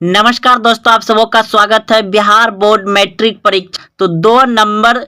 नमस्कार दोस्तों, आप सबों का स्वागत है। बिहार बोर्ड मैट्रिक परीक्षा तो 2 नंबर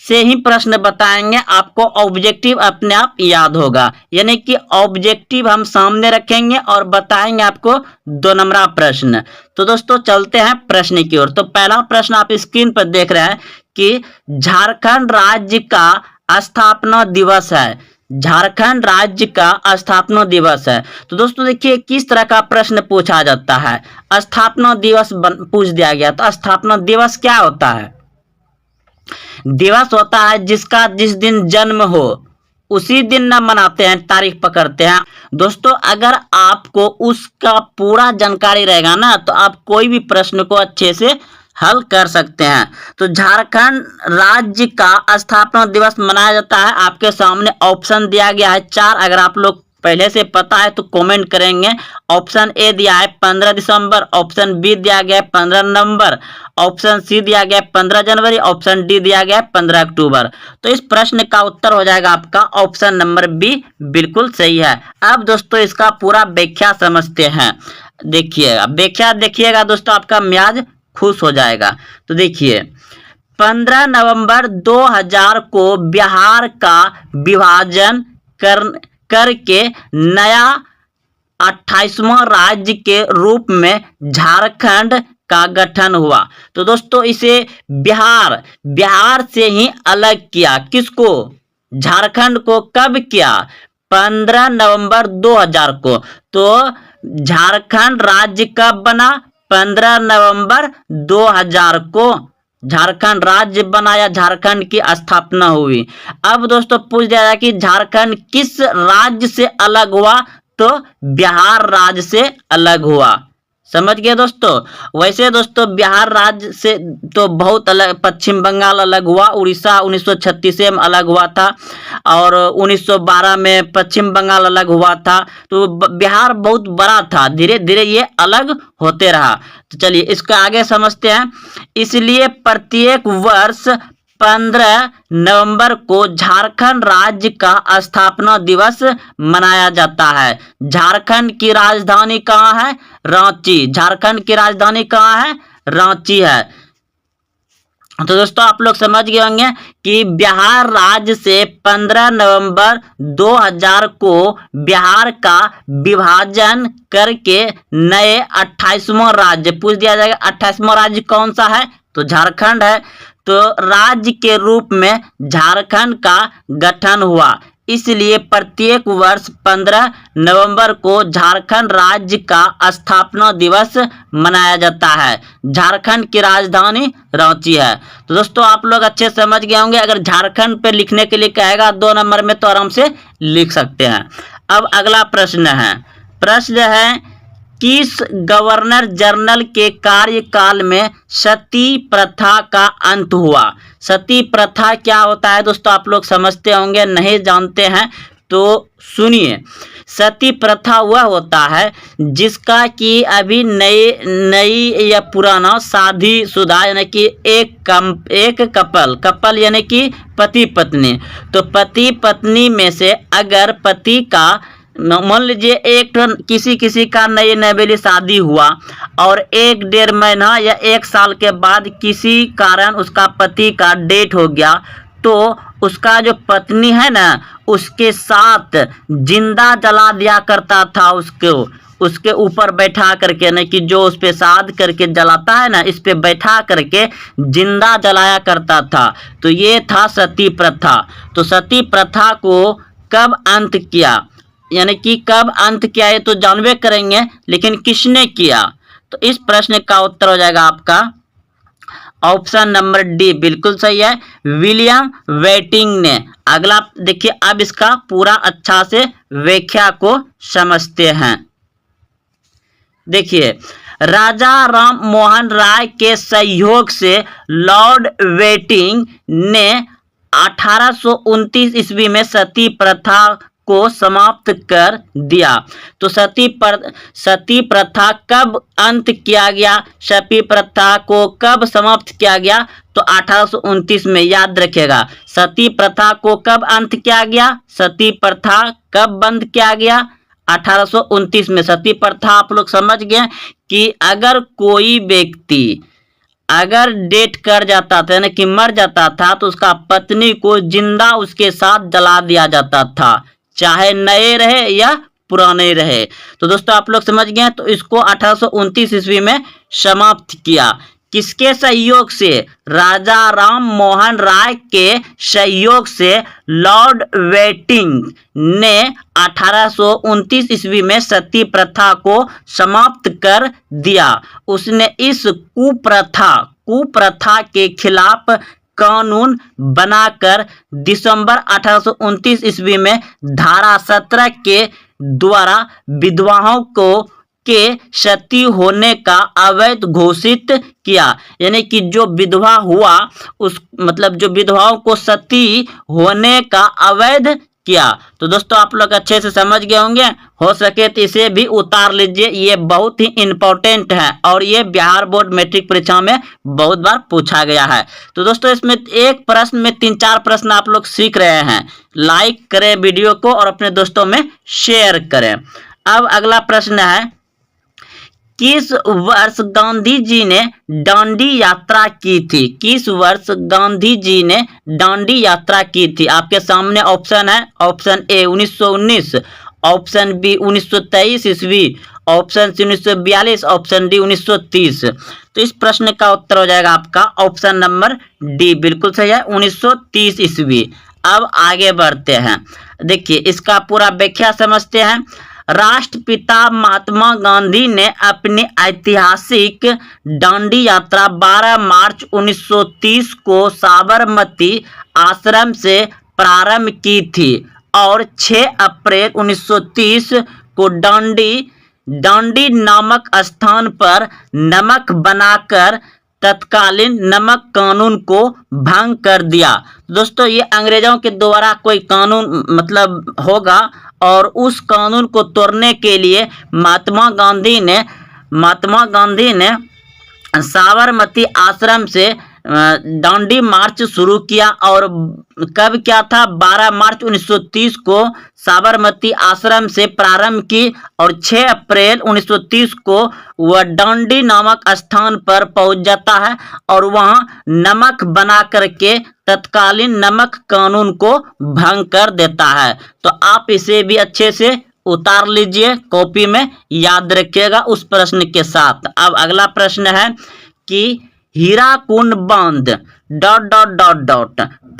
से ही प्रश्न बताएंगे, आपको ऑब्जेक्टिव अपने आप याद होगा। यानी कि ऑब्जेक्टिव हम सामने रखेंगे और बताएंगे आपको 2 नंबर प्रश्न। तो दोस्तों चलते हैं प्रश्न की ओर। तो पहला प्रश्न आप स्क्रीन पर देख रहे हैं कि झारखंड राज्य का स्थापना दिवस है। झारखंड राज्य का स्थापना दिवस है। तो दोस्तों देखिए किस तरह का प्रश्न पूछा जाता है। स्थापना दिवस पूछ दिया गया, तो स्थापना दिवस क्या होता है? दिवस होता है जिसका जिस दिन जन्म हो उसी दिन ना मनाते हैं, तारीख पकड़ते हैं। दोस्तों अगर आपको उसका पूरा जानकारी रहेगा ना, तो आप कोई भी प्रश्न को अच्छे से हल कर सकते हैं। तो झारखंड राज्य का स्थापना दिवस मनाया जाता है। आपके सामने ऑप्शन दिया गया है 4। अगर आप लोग पहले से पता है तो कमेंट करेंगे। ऑप्शन ए दिया है 15 दिसंबर, ऑप्शन बी दिया गया है 15 नवंबर, ऑप्शन सी दिया गया है 15 जनवरी, ऑप्शन डी दिया गया है 15 अक्टूबर। तो इस प्रश्न का उत्तर हो जाएगा आपका ऑप्शन नंबर बी, बिल्कुल सही है। अब दोस्तों इसका पूरा व्याख्या समझते हैं। देखिएगा व्याख्या, देखिएगा दोस्तों आपका मियाज खुश हो जाएगा। तो देखिए 15 नवंबर 2000 को बिहार का विभाजन करके नया 28वां राज्य के रूप में झारखंड का गठन हुआ। तो दोस्तों इसे बिहार से ही अलग किया। किसको? झारखंड को। कब किया? 15 नवंबर 2000 को। तो झारखंड राज्य कब बना? 15 नवंबर 2000 को झारखंड राज्य बना या झारखंड की स्थापना हुई। अब दोस्तों पूछ दिया जाए कि झारखंड किस राज्य से अलग हुआ, तो बिहार राज्य से अलग हुआ। समझ गए दोस्तों। वैसे दोस्तों बिहार राज्य से तो बहुत अलग, पश्चिम बंगाल अलग हुआ, उड़ीसा 1936 में अलग हुआ था, और 1912 में पश्चिम बंगाल अलग हुआ था। तो बिहार बहुत बड़ा था, धीरे धीरे ये अलग होते रहा। तो चलिए इसका आगे समझते हैं। इसलिए प्रत्येक वर्ष 15 नवंबर को झारखंड राज्य का स्थापना दिवस मनाया जाता है। झारखंड की राजधानी कहाँ है? रांची। झारखंड की राजधानी कहाँ है? रांची है। तो दोस्तों आप लोग समझ गए होंगे कि बिहार राज्य से 15 नवंबर 2000 को बिहार का विभाजन करके नए 28वां राज्य पूछ दिया जाएगा। 28वां राज्य कौन सा है? तो झारखंड है। तो राज्य के रूप में झारखंड का गठन हुआ। इसलिए प्रत्येक वर्ष 15 नवंबर को झारखंड राज्य का स्थापना दिवस मनाया जाता है। झारखंड की राजधानी रांची है। तो दोस्तों आप लोग अच्छे समझ गए होंगे। अगर झारखंड पे लिखने के लिए कहेगा 2 नंबर में, तो आराम से लिख सकते हैं। अब अगला प्रश्न है। प्रश्न है किस गवर्नर जनरल के कार्यकाल में सती प्रथा का अंत हुआ? सती प्रथा क्या होता है दोस्तों, आप लोग समझते होंगे, नहीं जानते हैं तो सुनिए। सती प्रथा वह होता है जिसका कि अभी नई या पुराना शादीशुदा यानी कि एक कपल यानी कि पति पत्नी, तो पति पत्नी में से अगर पति का, मान लीजिए एक किसी का नई नवेली शादी हुआ और 1-1.5 महीना या 1 साल के बाद किसी कारण उसका पति का डेथ हो गया, तो उसका जो पत्नी है ना, उसके साथ जिंदा जला दिया करता था। उसके ऊपर बैठा करके, नहीं कि जो उस पे साध करके जलाता है ना, इस पे बैठा करके जिंदा जलाया करता था। तो ये था सती प्रथा। तो सती प्रथा को कब अंत किया, यानी कि कब अंत किया है तो जानबे करेंगे, लेकिन किसने किया? तो इस प्रश्न का उत्तर हो जाएगा आपका ऑप्शन नंबर डी, बिल्कुल सही है, विलियम वेटिंग ने। अगला देखिए, अब इसका पूरा अच्छा से व्याख्या को समझते हैं। देखिए राजा राम मोहन राय के सहयोग से लॉर्ड वेटिंग ने 1829 ईस्वी में सती प्रथा को समाप्त कर दिया। तो सती प्रथा कब अंत किया गया? सती प्रथा को कब समाप्त किया गया? तो 1829 में। याद रखिएगा, सती प्रथा को कब अंत किया गया, सती प्रथा कब बंद किया गया? 1829 में। सती प्रथा आप लोग समझ गए कि अगर कोई व्यक्ति अगर डेथ कर जाता था यानी कि मर जाता था तो उसका पत्नी को जिंदा उसके साथ जला दिया जाता था, चाहे नए रहे या पुराने रहे। तो दोस्तों आप लोग समझ गए। तो इसको 1829 ईस्वी में समाप्त किया। किसके सहयोग से? राजा राम मोहन राय के सहयोग से लॉर्ड वेटिंग ने 1829 ईस्वी में सती प्रथा को समाप्त कर दिया। उसने इस कुप्रथा के खिलाफ कानून बनाकर दिसंबर 1829 ईस्वी में धारा 17 के द्वारा विधवाओं को के सती होने का अवैध घोषित किया। यानी कि जो विधवा हुआ उस मतलब जो विधवाओं को सती होने का अवैध किया। तो दोस्तों आप लोग अच्छे से समझ गए होंगे। हो सके तो इसे भी उतार लीजिए, ये बहुत ही इंपॉर्टेंट है और ये बिहार बोर्ड मैट्रिक परीक्षा में बहुत बार पूछा गया है। तो दोस्तों इसमें एक प्रश्न में 3-4 प्रश्न आप लोग सीख रहे हैं। लाइक करें वीडियो को और अपने दोस्तों में शेयर करें। अब अगला प्रश्न है, किस वर्ष गांधी जी ने दांडी यात्रा की थी? किस वर्ष गांधी जी ने दांडी यात्रा की थी? आपके सामने ऑप्शन है। ऑप्शन ए 1919, ऑप्शन बी 1923 ईस्वी, ऑप्शन सी 1942, ऑप्शन डी 1930। तो इस प्रश्न का उत्तर हो जाएगा आपका ऑप्शन नंबर डी, बिल्कुल सही है, 1930 ईस्वी। अब आगे बढ़ते हैं। देखिए इसका पूरा व्याख्या समझते हैं। राष्ट्रपिता महात्मा गांधी ने अपनी ऐतिहासिक दांडी यात्रा 12 मार्च 1930 को साबरमती आश्रम से प्रारंभ की थी और 6 अप्रैल 1930 को दांडी नामक स्थान पर नमक बनाकर तत्कालीन नमक कानून को भंग कर दिया। दोस्तों ये अंग्रेजों के द्वारा कोई कानून मतलब होगा और उस कानून को तोड़ने के लिए महात्मा गांधी ने साबरमती आश्रम से दांडी मार्च शुरू किया। और कब क्या था? 12 मार्च 1930 को साबरमती आश्रम से प्रारंभ की और 6 अप्रैल 1930 को वह दांडी नामक स्थान पर पहुंच जाता है और वहां नमक बना करके तत्कालीन नमक कानून को भंग कर देता है। तो आप इसे भी अच्छे से उतार लीजिए, कॉपी में याद रखिएगा उस प्रश्न के साथ। अब अगला प्रश्न है कि हीराकुंड बांध ...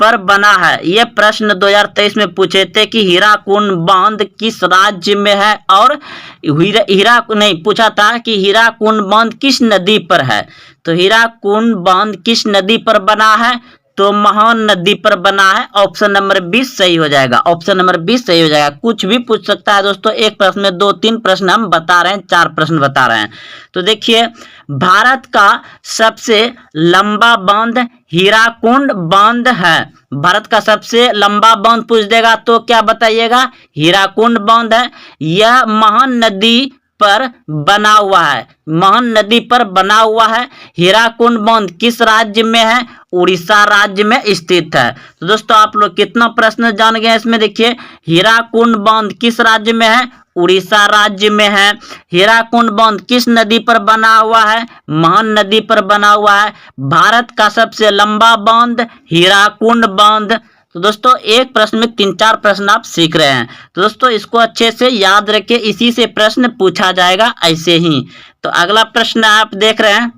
पर बना है। यह प्रश्न 2023 में पूछे थे कि हीराकुंड बांध किस राज्य में है और पूछा था कि हीराकुंड बांध किस नदी पर है। तो हीराकुंड बांध किस नदी पर बना है? तो महान नदी पर बना है। ऑप्शन नंबर 20 सही हो जाएगा। ऑप्शन नंबर 20 सही हो जाएगा। कुछ भी पूछ सकता है दोस्तों, एक प्रश्न में 2-3 प्रश्न हम बता रहे हैं, 4 प्रश्न बता रहे हैं। तो देखिए भारत का सबसे लंबा बांध हीराकुंड बांध है। भारत का सबसे लंबा बांध पूछ देगा तो क्या बताइएगा? हीराकुंड बांध है। यह महान नदी पर बना हुआ है। महान नदी पर बना हुआ है। हीराकुंड बांध किस राज्य में है? उड़ीसा राज्य में स्थित है। तो दोस्तों आप लोग कितना प्रश्न जान गए इसमें। देखिए हीराकुंड बांध किस राज्य में है? उड़ीसा राज्य में है। हीराकुंड बांध किस नदी पर बना हुआ है? महान नदी पर बना हुआ है। भारत का सबसे लंबा बांध हीराकुंड बांध। तो दोस्तों एक प्रश्न में 3-4 प्रश्न आप सीख रहे हैं। तो दोस्तों इसको अच्छे से याद रखें, इसी से प्रश्न पूछा जाएगा ऐसे ही। तो अगला प्रश्न आप देख रहे हैं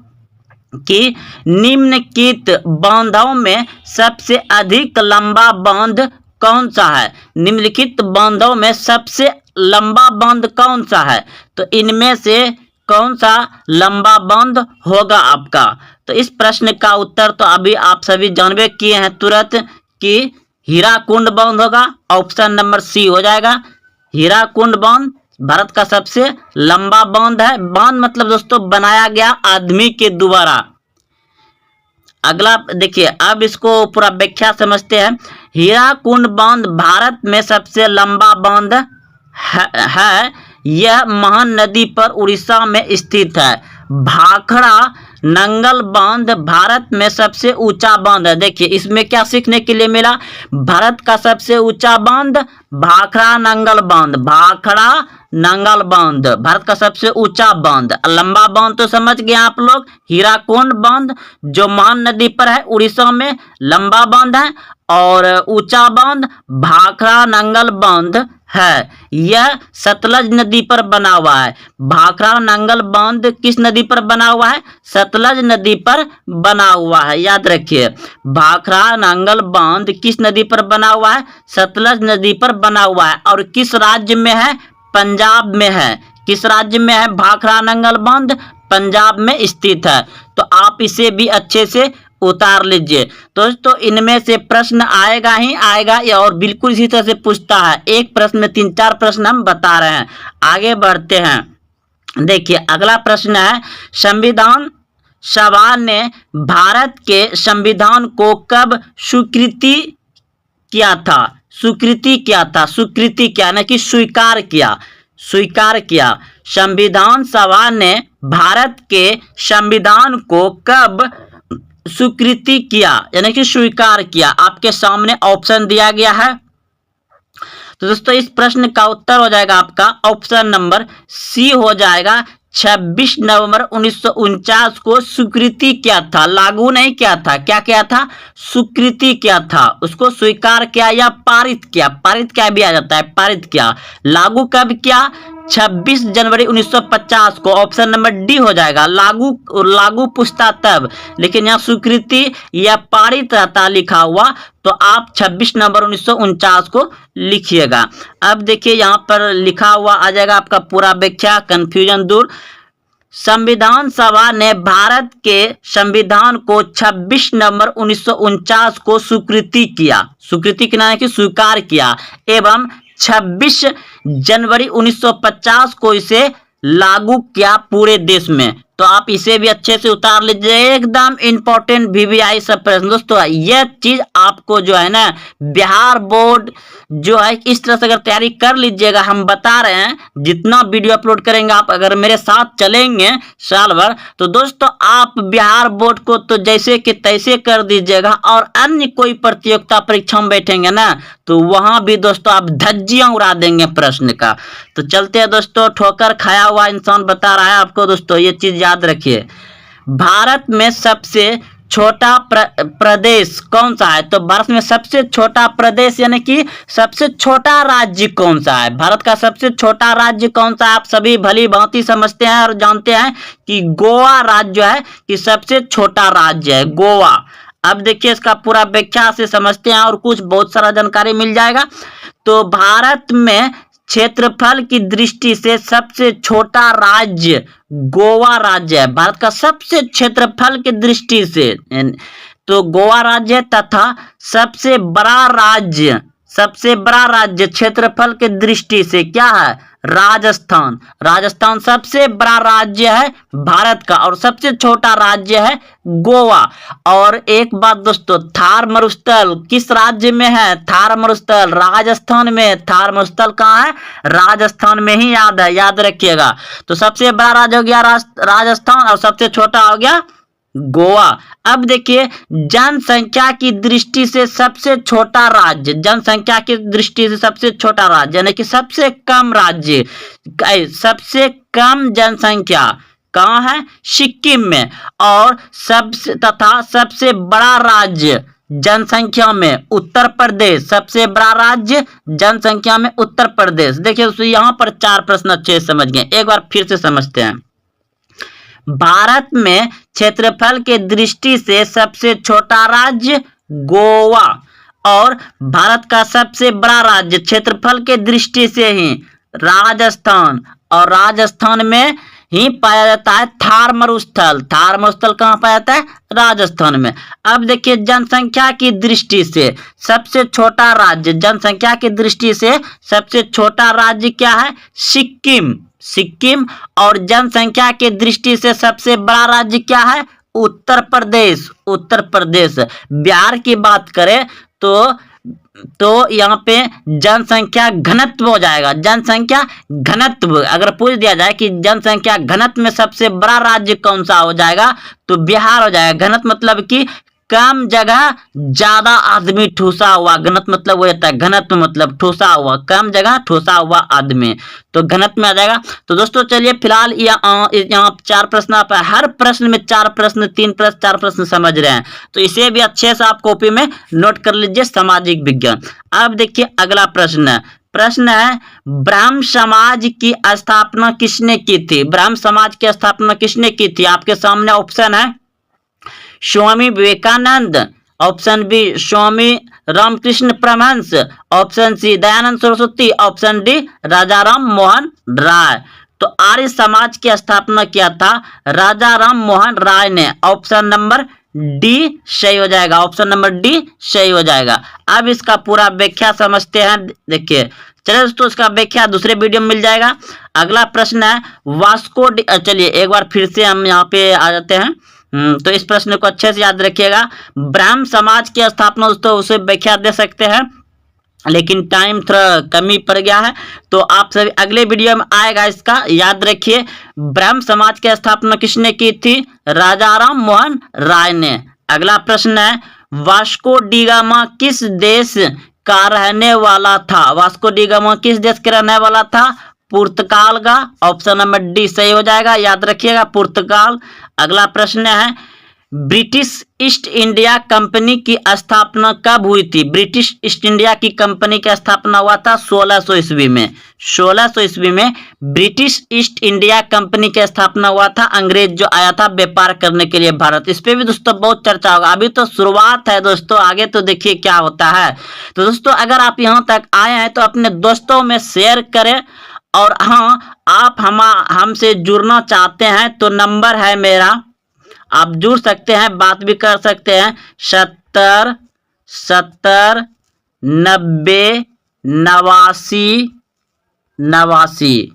कि निम्नलिखित बांधों में सबसे अधिक लंबा बांध कौन सा है? निम्नलिखित बांधों में सबसे लंबा बांध कौन सा है? तो इनमें से कौन सा लंबा बांध होगा आपका? तो इस प्रश्न का उत्तर तो अभी आप सभी जानबे किए हैं तुरंत कि हीराकुंड बांध होगा। ऑप्शन नंबर सी हो जाएगा। हीराकुंड बांध भारत का सबसे लंबा बांध है। बांध मतलब दोस्तों बनाया गया आदमी के द्वारा। अगला देखिए, अब इसको पूरा व्याख्या समझते हैं। हीराकुंड बांध भारत में सबसे लंबा बांध है। यह महान नदी पर उड़ीसा में स्थित है। भाखड़ा नंगल बांध भारत में सबसे ऊंचा बांध है। देखिए इसमें क्या सीखने के लिए मिला? भारत का सबसे ऊंचा बांध भाखड़ा नंगल बांध। भाखड़ा नांगल बांध, भारत का सबसे ऊंचा बांध। लंबा बांध तो समझ गए आप लोग, हीराकुंड बांध जो महान नदी पर है उड़ीसा में, लंबा बांध है। और ऊंचा बांध भाखड़ा नांगल बांध है, यह सतलज नदी पर बना हुआ है। भाखड़ा नांगल बांध किस नदी पर बना हुआ है? सतलज नदी पर बना हुआ है, याद रखिए। भाखड़ा नांगल बांध किस नदी पर बना हुआ है? सतलज नदी पर बना हुआ है। और किस राज्य में है? पंजाब में है। किस राज्य में है भाखड़ा नांगल बांध? पंजाब में स्थित है। तो आप इसे भी अच्छे से उतार लीजिए दोस्तों। इनमें से प्रश्न आएगा ही आएगा, या और बिल्कुल इसी तरह से पूछता है। एक प्रश्न में 3-4 प्रश्न हम बता रहे हैं। आगे बढ़ते हैं। देखिए अगला प्रश्न है, संविधान सभा ने भारत के संविधान को कब स्वीकृति किया था? स्वीकृति किया था, स्वीकृति क्या ना कि स्वीकार किया, स्वीकार किया। संविधान सभा ने भारत के संविधान को कब स्वीकृति किया यानी कि स्वीकार किया? आपके सामने ऑप्शन दिया गया है। तो दोस्तों इस प्रश्न का उत्तर हो जाएगा आपका ऑप्शन नंबर सी हो जाएगा। 26 नवंबर 1949 को स्वीकृति किया था, लागू नहीं किया था। क्या किया था? स्वीकृति किया था, उसको स्वीकार किया या पारित किया। पारित क्या भी आ जाता है, पारित किया। लागू कब किया? 26 जनवरी 1950 को, ऑप्शन नंबर डी हो जाएगा। लागू पूछता तब, लेकिन यहाँ स्वीकृति या पारित रहता लिखा हुआ, तो आप 26 नवंबर 1949 को लिखिएगा। अब देखिए यहाँ पर लिखा हुआ आ जाएगा आपका पूरा व्याख्या, कंफ्यूजन दूर। संविधान सभा ने भारत के संविधान को 26 नवंबर 1949 को स्वीकृति किया, स्वीकृति के नाम की स्वीकार किया, एवं 26 जनवरी 1950 को इसे लागू किया पूरे देश में। तो आप इसे भी अच्छे से उतार लीजिए, एकदम इंपॉर्टेंट VVI सब प्रश्न दोस्तों। यह चीज आपको जो है ना बिहार बोर्ड जो है इस तरह से अगर तैयारी कर लीजिएगा, हम बता रहे हैं जितना वीडियो अपलोड करेंगे आप अगर मेरे साथ चलेंगे साल भर, तो दोस्तों आप बिहार बोर्ड को तो जैसे कि तैसे कर दीजिएगा। और अन्य कोई प्रतियोगिता परीक्षा में बैठेंगे ना तो वहां भी दोस्तों आप धज्जियां उड़ा देंगे प्रश्न का। तो चलते हैं दोस्तों, ठोकर खाया हुआ इंसान बता रहा है आपको दोस्तों, ये चीज याद रखिए। भारत में सबसे छोटा प्रदेश कौन सा है? तो भारत में सबसे छोटा प्रदेश यानी कि सबसे छोटा राज्य कौन सा है? भारत का सबसे छोटा राज्य कौन सा है? आप सभी भली भांति समझते हैं और जानते हैं कि गोवा राज्य है कि सबसे छोटा राज्य है, गोवा। अब देखिए इसका पूरा व्याख्या से समझते हैं और कुछ बहुत सारा जानकारी मिल जाएगा। तो भारत में क्षेत्रफल की दृष्टि से सबसे छोटा राज्य गोवा राज्य है, भारत का सबसे क्षेत्रफल की दृष्टि से तो गोवा राज्य, तथा सबसे बड़ा राज्य क्षेत्रफल की दृष्टि से क्या है? राजस्थान। राजस्थान सबसे बड़ा राज्य है भारत का और सबसे छोटा राज्य है गोवा। और एक बात दोस्तों, थार मरुस्थल किस राज्य में है? थार मरुस्थल राजस्थान में। थार मरुस्थल कहाँ है? राजस्थान में ही, याद रखिएगा। तो सबसे बड़ा राज्य हो गया राजस्थान और सबसे छोटा हो गया गोवा। अब देखिए जनसंख्या की दृष्टि से सबसे छोटा राज्य, जनसंख्या की दृष्टि से सबसे छोटा राज्य यानी कि सबसे कम राज्य, सबसे कम जनसंख्या कहाँ है? सिक्किम में। और सबसे बड़ा राज्य जनसंख्या में उत्तर प्रदेश, सबसे बड़ा राज्य जनसंख्या में उत्तर प्रदेश। देखिए दोस्तों यहाँ पर 4 प्रश्न अच्छे से समझ गए, एक बार फिर से समझते हैं। भारत में क्षेत्रफल के दृष्टि से सबसे छोटा राज्य गोवा और भारत का सबसे बड़ा राज्य क्षेत्रफल के दृष्टि से ही राजस्थान, और राजस्थान में ही पाया जाता है थार मरुस्थल। थार मरुस्थल कहाँ पाया जाता है? राजस्थान में। अब देखिए जनसंख्या की दृष्टि से सबसे छोटा राज्य, जनसंख्या की दृष्टि से सबसे छोटा राज्य क्या है? सिक्किम। और जनसंख्या की दृष्टि से सबसे बड़ा राज्य क्या है? उत्तर प्रदेश। बिहार की बात करें तो यहाँ पे जनसंख्या घनत्व हो जाएगा। जनसंख्या घनत्व अगर पूछ दिया जाए कि जनसंख्या घनत्व में सबसे बड़ा राज्य कौन सा हो जाएगा, तो बिहार हो जाएगा। घनत्व मतलब कि कम जगह ज्यादा आदमी ठूसा हुआ, घनत्व मतलब वो होता है घनत्व मतलब ठूसा हुआ, कम जगह ठूसा हुआ आदमी, तो घनत्व में आ जाएगा। तो दोस्तों चलिए फिलहाल यहाँ 4 प्रश्न आप हर प्रश्न में 4 प्रश्न 3 प्रश्न 4 प्रश्न समझ रहे हैं, तो इसे भी अच्छे से आप कॉपी में नोट कर लीजिए, सामाजिक विज्ञान। अब देखिए अगला प्रश्न है ब्राह्म समाज की स्थापना किसने की थी? ब्राह्म समाज की स्थापना किसने की थी? आपके सामने ऑप्शन है Swami Vivekananda, option B Swami Ramakrishna Paramhansa, option C Dayanand Saraswati, option D Raja Ram Mohan Roy. तो आर्य समाज की स्थापना किया था राजा राम मोहन राय ने, ऑप्शन नंबर डी सही हो जाएगा, ऑप्शन नंबर डी सही हो जाएगा। अब इसका पूरा व्याख्या समझते हैं, देखिए चलिए दोस्तों इसका व्याख्या दूसरे वीडियो में मिल जाएगा। अगला प्रश्न है वास्को डी, चलिए एक बार फिर से हम यहाँ पे आ जाते हैं। तो इस प्रश्न को अच्छे से याद रखिएगा। ब्राह्म समाज की स्थापना दोस्तों उसे व्याख्या दे सकते हैं, लेकिन टाइम थोड़ा कमी पड़ गया है, तो आप सभी अगले वीडियो में आएगा, इसका याद रखिए। ब्राह्म समाज की स्थापना किसने की थी? राजा राम मोहन राय ने। अगला प्रश्न है वास्को डी गामा किस देश का रहने वाला था? वास्को डी गामा किस देश के रहने वाला था? पुर्तगाल का, ऑप्शन नंबर डी सही हो जाएगा, याद रखिएगा पुर्तगाल। अगला प्रश्न है ब्रिटिश ईस्ट इंडिया कंपनी की स्थापना कब हुई थी? ब्रिटिश ईस्ट इंडिया की कंपनी की स्थापना हुआ था 1600 ईस्वी में। 1600 ईस्वी में ब्रिटिश ईस्ट इंडिया कंपनी की स्थापना हुआ था, अंग्रेज जो आया था व्यापार करने के लिए भारत। इस पे भी दोस्तों बहुत चर्चा होगा, अभी तो शुरुआत है दोस्तों, आगे तो देखिए क्या होता है। तो दोस्तों अगर आप यहाँ तक आए हैं तो अपने दोस्तों में शेयर करें, और हाँ आप हमसे जुड़ना चाहते हैं तो नंबर है मेरा, आप जुड़ सकते हैं, बात भी कर सकते हैं 70 70 90 89 89।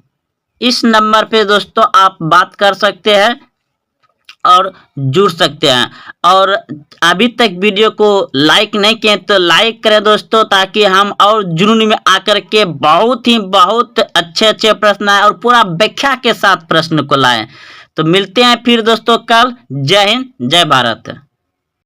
इस नंबर पे दोस्तों आप बात कर सकते हैं और जुड़ सकते हैं। और अभी तक वीडियो को लाइक नहीं किए तो लाइक करें दोस्तों, ताकि हम और जुनून में आकर के बहुत अच्छे प्रश्न आए और पूरा व्याख्या के साथ प्रश्न को लाएं। तो मिलते हैं फिर दोस्तों कल। जय हिंद जय भारत।